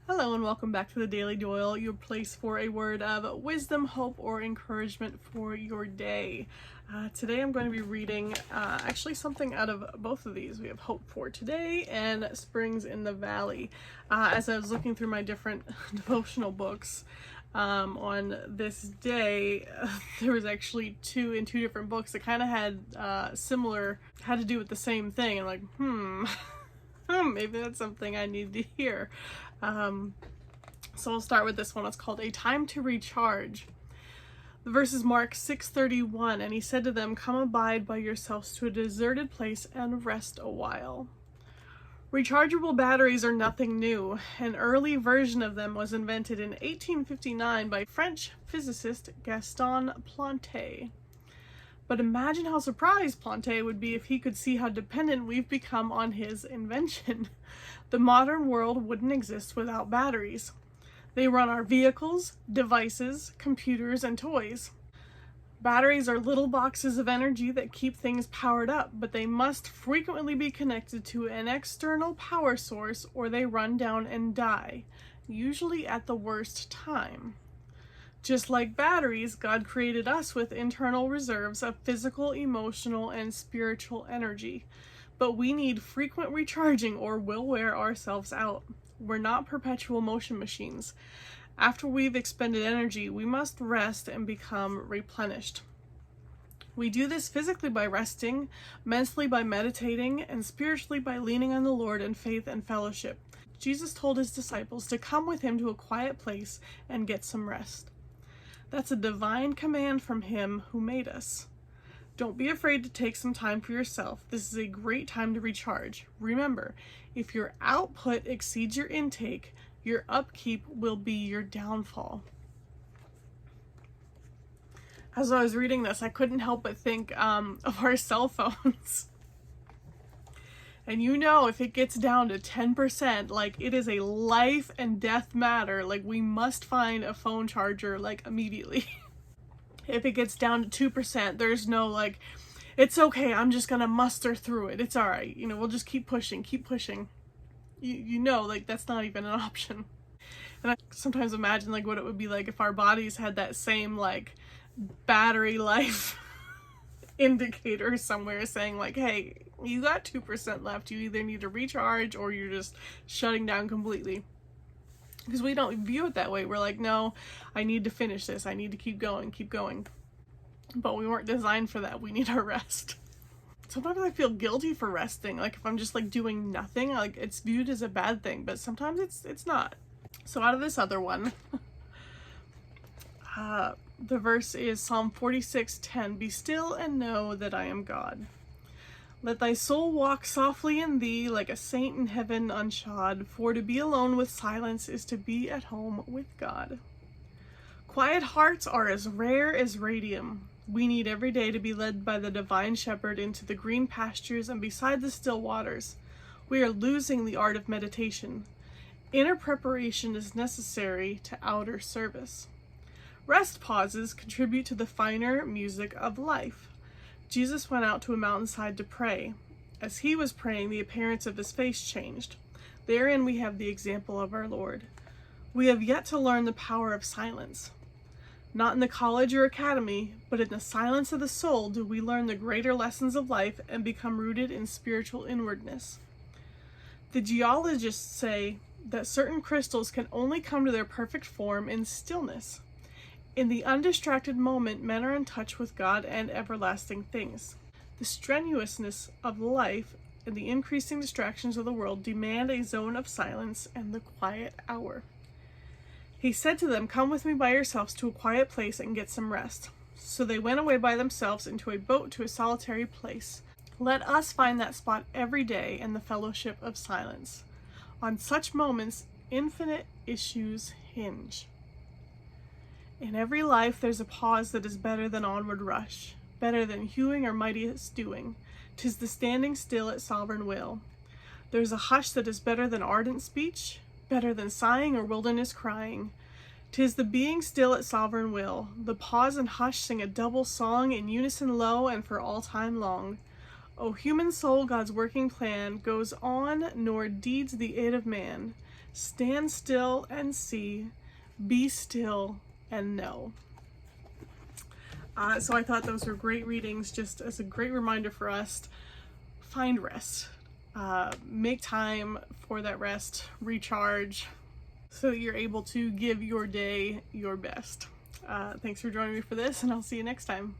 Hello and welcome back to the Daily Doyle, your place for a word of wisdom, hope, or encouragement for your day. Today I'm going to be reading actually something out of both of these. We have Hope for Today and Springs in the Valley. As I was looking through my different devotional books on this day, there was actually two different books that kind of had had to do with the same thing. And like, maybe that's something I need to hear. So I'll start with this one. It's called A Time to Recharge. The verse is Mark 6:31, and he said to them, "Come abide by yourselves to a deserted place and rest a while." Rechargeable batteries are nothing new. An early version of them was invented in 1859 by French physicist Gaston Planté. But imagine how surprised Planté would be if he could see how dependent we've become on his invention. The modern world wouldn't exist without batteries. They run our vehicles, devices, computers, and toys. Batteries are little boxes of energy that keep things powered up, but they must frequently be connected to an external power source or they run down and die, usually at the worst time. Just like batteries, God created us with internal reserves of physical, emotional, and spiritual energy. But we need frequent recharging or we'll wear ourselves out. We're not perpetual motion machines. After we've expended energy, we must rest and become replenished. We do this physically by resting, mentally by meditating, and spiritually by leaning on the Lord in faith and fellowship. Jesus told his disciples to come with him to a quiet place and get some rest. That's a divine command from him who made us. Don't be afraid to take some time for yourself. This is a great time to recharge. Remember, if your output exceeds your intake, your upkeep will be your downfall. As I was reading this, I couldn't help but think of our cell phones. And if it gets down to 10%, like it is a life and death matter. Like we must find a phone charger like immediately. If it gets down to 2%, there's no like, it's okay, I'm just gonna muster through it. It's all right. We'll just keep pushing. Like that's not even an option. And I sometimes imagine like what it would be like if our bodies had that same like battery life indicator somewhere saying like, hey, you got 2% left. You either need to recharge or you're just shutting down completely. Because we don't view it that way. We're like, no, I need to finish this. I need to keep going. But we weren't designed for that. We need our rest. Sometimes I feel guilty for resting. Like if I'm just like doing nothing, like it's viewed as a bad thing, but sometimes it's not. So out of this other one, the verse is Psalm 46:10. Be still and know that I am God. Let thy soul walk softly in thee like a saint in heaven unshod, for to be alone with silence is to be at home with God. Quiet hearts are as rare as radium. We need every day to be led by the divine shepherd into the green pastures and beside the still waters. We are losing the art of meditation. Inner preparation is necessary to outer service. Rest pauses contribute to the finer music of life. Jesus went out to a mountainside to pray. As he was praying, the appearance of his face changed. Therein we have the example of our Lord. We have yet to learn the power of silence. Not in the college or academy, but in the silence of the soul do we learn the greater lessons of life and become rooted in spiritual inwardness. The geologists say that certain crystals can only come to their perfect form in stillness. In the undistracted moment, men are in touch with God and everlasting things. The strenuousness of life and the increasing distractions of the world demand a zone of silence and the quiet hour. He said to them, "Come with me by yourselves to a quiet place and get some rest." So they went away by themselves into a boat to a solitary place. Let us find that spot every day in the fellowship of silence. On such moments, infinite issues hinge. In every life there's a pause that is better than onward rush, better than hewing or mightiest doing. 'Tis the standing still at sovereign will. There's a hush that is better than ardent speech, better than sighing or wilderness crying. 'Tis the being still at sovereign will. The pause and hush sing a double song in unison low and for all time long. O human soul, God's working plan goes on, nor deeds the aid of man. stand still and see, be still and know. So I thought those were great readings, just as a great reminder for us. Find rest. Make time for that rest, recharge, so that you're able to give your day your best. Thanks for joining me for this, and I'll see you next time.